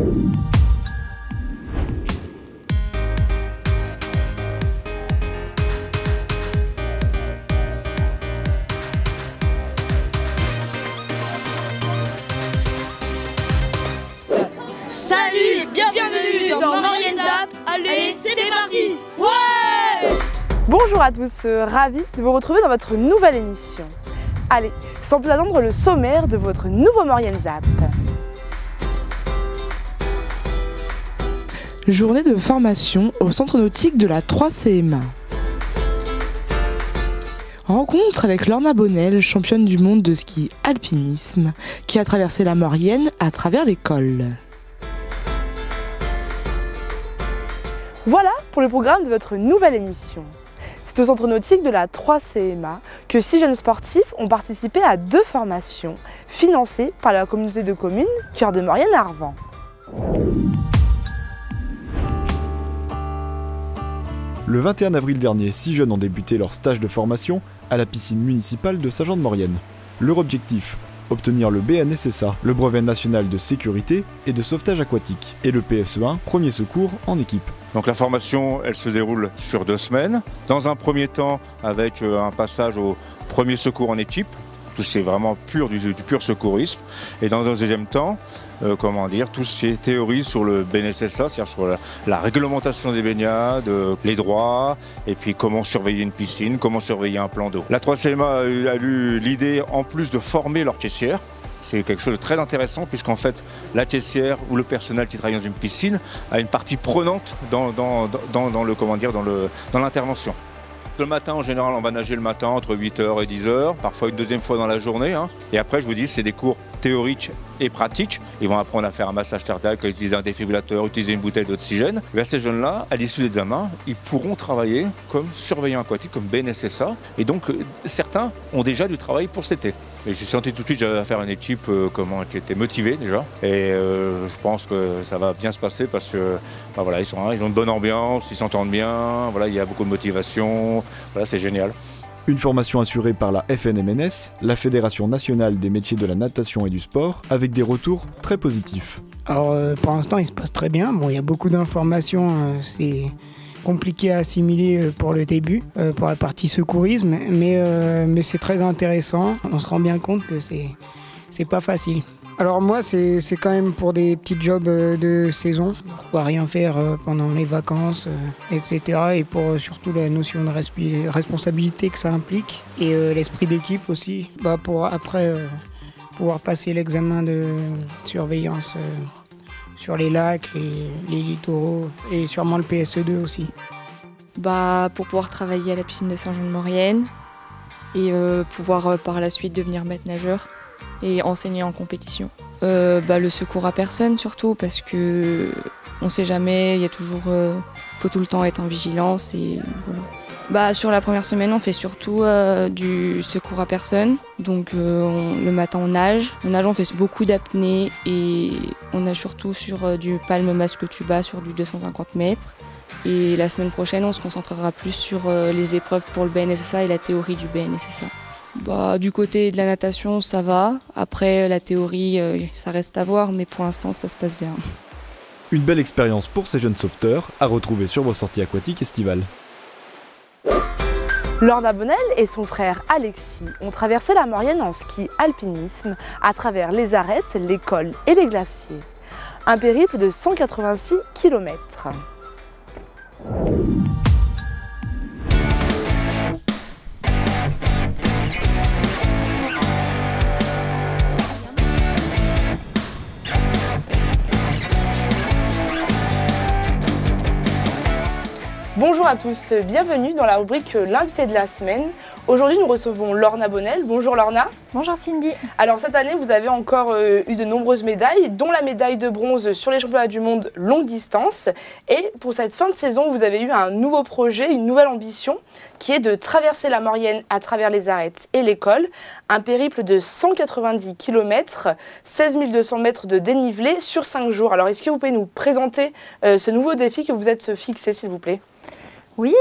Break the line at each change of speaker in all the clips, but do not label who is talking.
Salut, bienvenue dans Maurienne Zap. Allez, c'est parti. Ouais!
Bonjour à tous, ravi de vous retrouver dans votre nouvelle émission. Allez, sans plus attendre, le sommaire de votre nouveau Maurienne Zap. Journée de formation au centre nautique de la 3CMA. Rencontre avec Lorna Bonnel, championne du monde de ski alpinisme, qui a traversé la Maurienne à travers l'école. Voilà pour le programme de votre nouvelle émission. C'est au centre nautique de la 3CMA que 6 jeunes sportifs ont participé à 2 formations financées par la communauté de communes Cœur de Maurienne-Arvent.
Le 21 avril dernier, 6 jeunes ont débuté leur stage de formation à la piscine municipale de Saint-Jean-de-Maurienne. Leur objectif, obtenir le BNSSA, le brevet national de sécurité et de sauvetage aquatique, et le PSE1, premier secours en équipe.
Donc la formation, elle se déroule sur 2 semaines. Dans un premier temps, avec un passage au premier secours en équipe, tout c'est vraiment du pur secourisme. Et dans un deuxième temps, tout ce qui est théorie sur le BNSSA, c'est-à-dire sur la réglementation des baignades, les droits, et puis comment surveiller une piscine, comment surveiller un plan d'eau. La 3CMA a eu l'idée, en plus de former leurs caissières. C'est quelque chose de très intéressant puisqu'en fait la caissière ou le personnel qui travaille dans une piscine a une partie prenante dans l'intervention. Le matin, en général, on va nager le matin entre 8h et 10h, parfois une deuxième fois dans la journée. Et après, je vous dis, c'est des cours théoriques et pratiques. Ils vont apprendre à faire un massage cardiaque, utiliser un défibrillateur, utiliser une bouteille d'oxygène. Et ces jeunes-là, à l'issue de l'examen, ils pourront travailler comme surveillants aquatiques, comme BNSSA. Et donc, certains ont déjà du travail pour cet été. Et j'ai senti tout de suite que j'allais faire une équipe qui était motivée déjà. Et je pense que ça va bien se passer parce que ils ont une bonne ambiance, ils s'entendent bien, il y a beaucoup de motivation, c'est génial.
Une formation assurée par la FNMNS, la Fédération nationale des métiers de la natation et du sport, avec des retours très positifs.
Alors pour l'instant il se passe très bien, il y a beaucoup d'informations, c'est compliqué à assimiler pour le début, pour la partie secourisme, mais c'est très intéressant, on se rend bien compte que c'est pas facile. Alors moi c'est quand même pour des petits jobs de saison, pour rien faire pendant les vacances, etc. Et pour surtout la notion de responsabilité que ça implique et l'esprit d'équipe aussi, pour après pouvoir passer l'examen de surveillance sur les lacs, les littoraux et sûrement le PSE2 aussi.
Pour pouvoir travailler à la piscine de Saint-Jean-de-Maurienne et pouvoir par la suite devenir maître nageur et enseigner en compétition. Le secours à personne surtout parce que on sait jamais, il y a toujours, faut tout le temps être en vigilance et voilà. Sur la première semaine, on fait surtout du secours à personne. Donc le matin, on nage, on fait beaucoup d'apnée et on nage surtout sur du palme masque tuba sur du 250 mètres. Et la semaine prochaine, on se concentrera plus sur les épreuves pour le BNSSA et la théorie du BNSSA. Du côté de la natation, ça va. Après, la théorie, ça reste à voir, mais pour l'instant, ça se passe bien.
Une belle expérience pour ces jeunes sauveteurs à retrouver sur vos sorties aquatiques estivales.
Lorna Bonnel et son frère Alexis ont traversé la Maurienne en ski alpinisme à travers les arêtes, les cols et les glaciers. Un périple de 186 km. Bonjour à tous, bienvenue dans la rubrique L'invité de la semaine. Aujourd'hui nous recevons Lorna Bonnel. Bonjour Lorna.
Bonjour Cindy.
Alors cette année vous avez encore eu de nombreuses médailles, dont la médaille de bronze sur les championnats du monde longue distance. Et pour cette fin de saison vous avez eu un nouveau projet, une nouvelle ambition qui est de traverser la Maurienne à travers les arêtes et les cols. Un périple de 190 km, 16 200 mètres de dénivelé sur 5 jours. Alors est-ce que vous pouvez nous présenter ce nouveau défi que vous êtes fixé s'il vous plaît ?
Oui,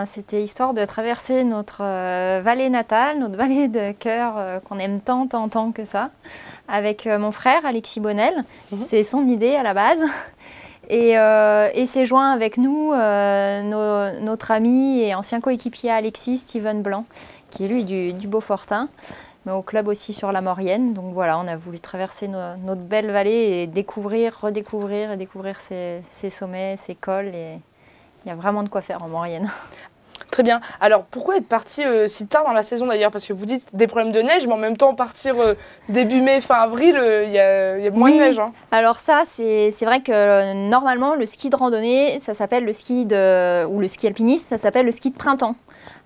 c'était histoire de traverser notre vallée natale, notre vallée de cœur qu'on aime tant que ça, avec mon frère Alexis Bonnel. C'est son idée à la base. Et s'est joint avec nous notre ami et ancien coéquipier Alexis, Steven Blanc, qui est lui du Beaufortin, mais au club aussi sur la Maurienne. Donc voilà, on a voulu traverser notre belle vallée et découvrir, redécouvrir et découvrir ces sommets, ces cols. Et il y a vraiment de quoi faire en Maurienne.
Très bien. Alors, pourquoi être parti si tard dans la saison d'ailleurs? Parce que vous dites des problèmes de neige, mais en même temps, partir début mai, fin avril, il y a moins de neige. Hein.
Alors ça, c'est vrai que normalement, le ski de randonnée, ça s'appelle le ski ou le ski alpiniste, ça s'appelle le ski de printemps.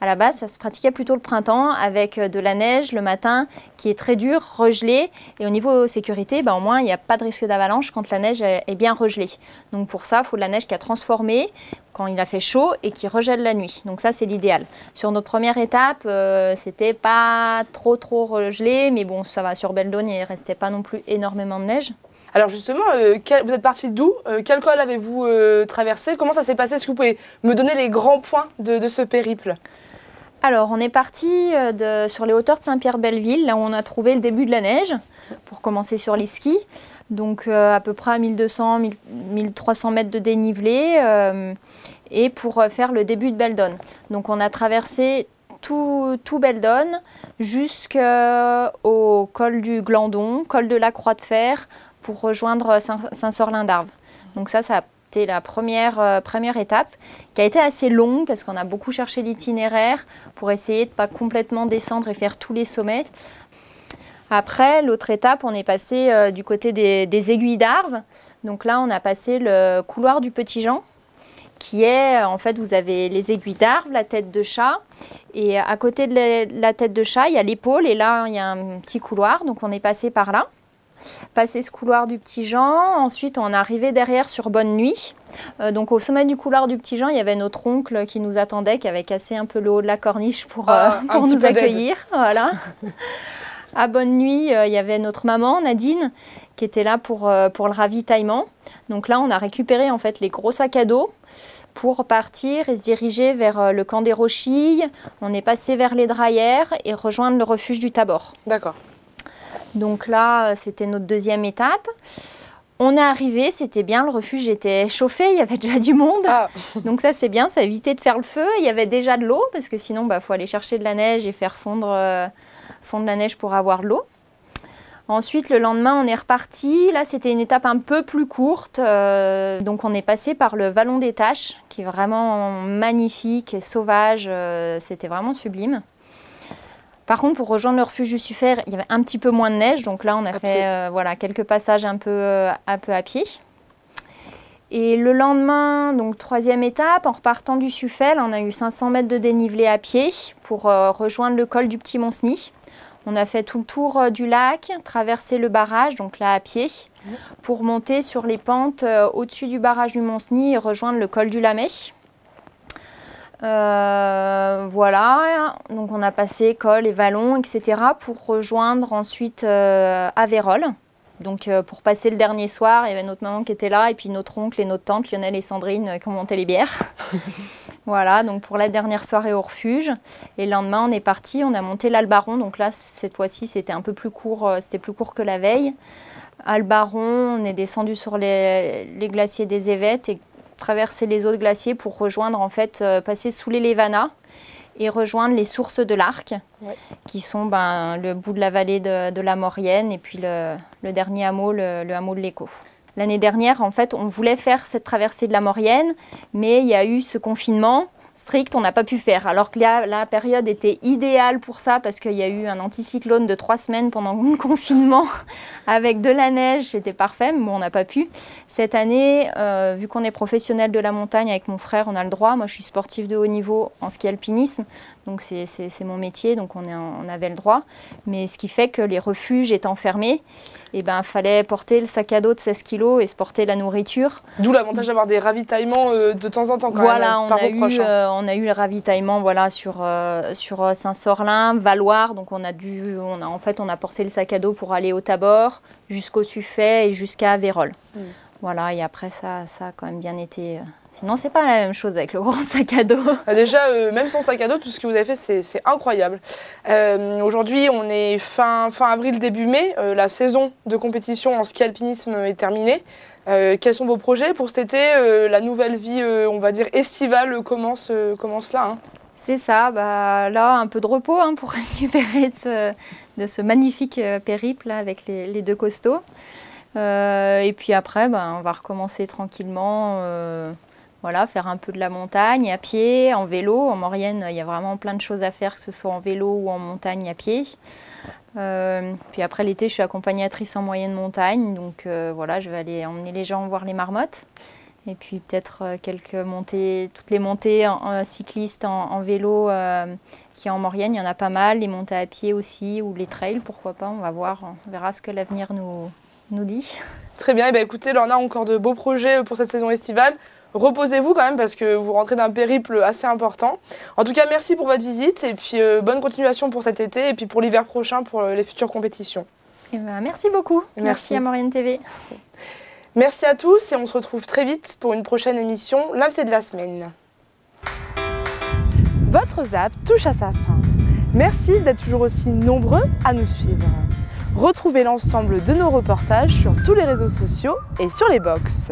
À la base, ça se pratiquait plutôt le printemps avec de la neige le matin qui est très dure, regelée. Et au niveau sécurité, au moins, il n'y a pas de risque d'avalanche quand la neige est bien regelée. Donc pour ça, il faut de la neige qui a transformé quand il a fait chaud et qui regèle la nuit. Donc ça, c'est l'idéal. Sur notre première étape, c'était pas trop regelé, mais bon, ça va. Sur Beldon, il ne restait pas non plus énormément de neige.
Alors justement, vous êtes parti d'où? Quel col avez-vous traversé? Comment ça s'est passé? Est-ce que vous pouvez me donner les grands points de ce périple?
Alors, on est parti sur les hauteurs de Saint-Pierre-de-Belleville, là où on a trouvé le début de la neige, pour commencer sur les skis. Donc, à peu près à 1200-1300 mètres de dénivelé, et pour faire le début de Beldon. Donc, on a traversé tout Beldon jusqu'au col du Glandon, col de la Croix de Fer, pour rejoindre Saint-Sorlin-d'Arves. Donc ça a été la première étape, qui a été assez longue parce qu'on a beaucoup cherché l'itinéraire pour essayer de ne pas complètement descendre et faire tous les sommets. Après, l'autre étape, on est passé du côté des aiguilles d'Arves. Donc là, on a passé le couloir du Petit Jean, qui est, en fait, vous avez les aiguilles d'Arves, la tête de chat, et à côté de la tête de chat, il y a l'épaule, et là, il y a un petit couloir, donc on est passé par là. Passé ce couloir du Petit Jean, ensuite on est arrivé derrière sur Bonne Nuit. Donc au sommet du couloir du Petit Jean, il y avait notre oncle qui nous attendait, qui avait cassé un peu le haut de la corniche pour nous accueillir. Voilà. À Bonne Nuit, il y avait notre maman Nadine qui était là pour le ravitaillement. Donc là, on a récupéré en fait les gros sacs à dos pour partir et se diriger vers le camp des Rochilles. On est passé vers les Drayères et rejoindre le refuge du Tabor.
D'accord.
Donc là, c'était notre deuxième étape. On est arrivé, c'était bien, le refuge était chauffé, il y avait déjà du monde. Ah. Donc ça, c'est bien, ça évitait de faire le feu. Il y avait déjà de l'eau, parce que sinon, faut aller chercher de la neige et faire fondre la neige pour avoir de l'eau. Ensuite, le lendemain, on est reparti. Là, c'était une étape un peu plus courte. Donc on est passé par le Vallon des Taches, qui est vraiment magnifique et sauvage. C'était vraiment sublime. Par contre, pour rejoindre le refuge du Suffert, il y avait un petit peu moins de neige. Donc là, on a fait quelques passages un peu à pied. Et le lendemain, donc troisième étape, en repartant du Suffel, on a eu 500 mètres de dénivelé à pied pour rejoindre le col du Petit Monceny. On a fait tout le tour du lac, traversé le barrage, donc là à pied, pour monter sur les pentes au-dessus du barrage du Monceny et rejoindre le col du Lamay. Voilà, donc on a passé col et vallon, etc. pour rejoindre ensuite Aveyrols. Donc pour passer le dernier soir, il y avait notre maman qui était là et puis notre oncle et notre tante, Lionel et Sandrine, qui ont monté les bières. Voilà, donc pour la dernière soirée au refuge. Et le lendemain, on est parti, on a monté l'Albaron. Donc là, cette fois-ci, c'était un peu plus court, c'était plus court que la veille. Albaron, on est descendu sur les glaciers des Évêtes et traverser les autres glaciers pour rejoindre, en fait, passer sous les Lévanas et rejoindre les sources de l'Arc, qui sont le bout de la vallée de la Maurienne et puis le dernier hameau, le hameau de l'Écho. L'année dernière, en fait, on voulait faire cette traversée de la Maurienne, mais il y a eu ce confinement strict, on n'a pas pu faire. Alors que la période était idéale pour ça, parce qu'il y a eu un anticyclone de 3 semaines pendant le confinement, avec de la neige, c'était parfait, mais bon, on n'a pas pu. Cette année, vu qu'on est professionnel de la montagne avec mon frère, on a le droit. Moi, je suis sportive de haut niveau en ski alpinisme, donc c'est mon métier, donc on avait le droit. Mais ce qui fait que les refuges étant fermés, il fallait porter le sac à dos de 16 kg et se porter la nourriture. D'où l'avantage d'avoir des ravitaillements de temps en temps quand même, par vos proches. On a eu le ravitaillement sur Saint-Sorlin, Valloire, donc on a porté le sac à dos pour aller au Tabor, jusqu'au Suffet et jusqu'à Aveyrols. Voilà, et après ça a quand même bien été... Sinon, c'est pas la même chose avec le grand sac à dos.
Déjà, même sans sac à dos, tout ce que vous avez fait, c'est incroyable. Aujourd'hui, on est fin avril, début mai. La saison de compétition en ski alpinisme est terminée. Quels sont vos projets pour cet été? La nouvelle vie, on va dire, estivale commence là. Hein.
C'est ça, là, un peu de repos pour récupérer de ce magnifique périple là, avec les deux costauds. Et puis après, on va recommencer tranquillement. Voilà, faire un peu de la montagne à pied, en vélo. En Maurienne, il y a vraiment plein de choses à faire, que ce soit en vélo ou en montagne à pied. Puis après l'été, je suis accompagnatrice en moyenne montagne. Donc voilà, je vais aller emmener les gens voir les marmottes. Et puis peut-être quelques montées, toutes les montées cyclistes en vélo qui en Maurienne, il y en a pas mal. Les montées à pied aussi, ou les trails, pourquoi pas, on va voir. On verra ce que l'avenir nous dit.
Très bien, et écoutez, Lorna, encore de beaux projets pour cette saison estivale. Reposez-vous quand même parce que vous rentrez d'un périple assez important. En tout cas, merci pour votre visite et puis bonne continuation pour cet été et puis pour l'hiver prochain pour les futures compétitions.
Et merci beaucoup. Merci à Maurienne TV.
Merci à tous et on se retrouve très vite pour une prochaine émission, l'invité de la semaine. Votre ZAP touche à sa fin. Merci d'être toujours aussi nombreux à nous suivre. Retrouvez l'ensemble de nos reportages sur tous les réseaux sociaux et sur les box.